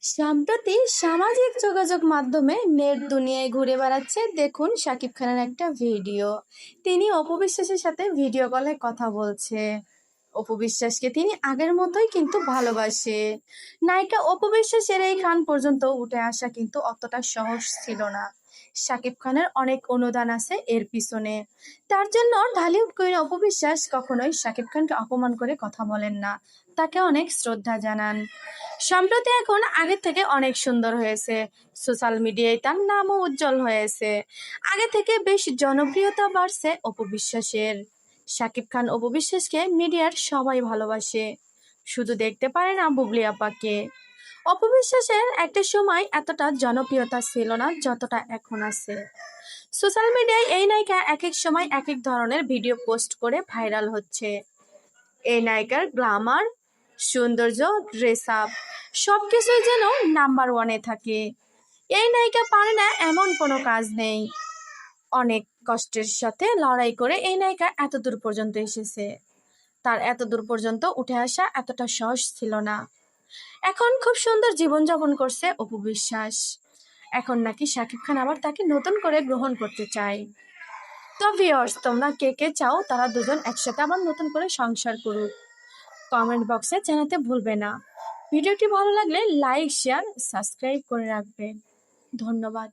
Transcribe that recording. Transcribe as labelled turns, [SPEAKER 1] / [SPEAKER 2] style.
[SPEAKER 1] সম্প্রতি সামাজিক যোগাযোগ মাধ্যমে নেট দুনিয়ায় ঘুরে বেড়াচ্ছে, দেখুন শাকিব খানের একটা ভিডিও। তিনি অপু বিশ্বাসের সাথে ভিডিও কলে কথা বলছে। অপু বিশ্বাসকে তিনি আগের মতোই কিন্তু ভালোবাসে। নায়িকা অপু বিশ্বাসের এই খান পর্যন্ত উঠে আসা কিন্তু অতটা সহজ ছিল না। শাকিব খানের অনেক অনুদান আছে এর পিছনে। তার জন্য ঢালিউড কুইন অপু বিশ্বাস কখনোই শাকিব খানকে অপমান করে কথা বলেন না, তাকে অনেক শ্রদ্ধা জানান। সম্প্রতি এখন আগের থেকে অনেক সুন্দর হয়েছে, সোশ্যাল মিডিয়ায় তার নামও উজ্জ্বল হয়েছে। আগে থেকে বেশ জনপ্রিয়তা বাড়ছে অপু বিশ্বাসের। শাকিব খান অপু বিশ্বাসকে মিডিয়ার সবাই ভালোবাসে, শুধু দেখতে পারে না বুবলি আপাকে। অপু বিশ্বাসের একটা সময় এতটা জনপ্রিয়তা ছিল না যতটা এখন আছে। সোশ্যাল মিডিয়ায় এই নায়িকা এক এক সময় এক এক ধরনের ভিডিও পোস্ট করে ভাইরাল হচ্ছে। এই নায়িকার গ্ল্যামার, সৌন্দর্য, ড্রেস আপ সবকিছুই যেন নাম্বার ওয়ানে থাকে। এই নায়িকা পারে না এমন কোনো কাজ নেই। অনেক কষ্টের সাথে লড়াই করে এই নায়িকা এত দূর পর্যন্ত এসেছে। তার এত দূর পর্যন্ত উঠে আসা এতটা সহজ ছিল না। এখন খুব সুন্দর জীবনযাপন করছে অপু বিশ্বাস। এখন নাকি শাকিব খান আবার তাকে নতুন করে গ্রহণ করতে চায়। তো ভিউয়ার্স, তোমরা কে কে চাও তারা দুজন একসাথে আবার নতুন করে সংসার করুক? কমেন্ট বক্সে জানাতে ভুলবে না। ভিডিওটি ভালো লাগলে লাইক, শেয়ার, সাবস্ক্রাইব করে রাখবেন। ধন্যবাদ।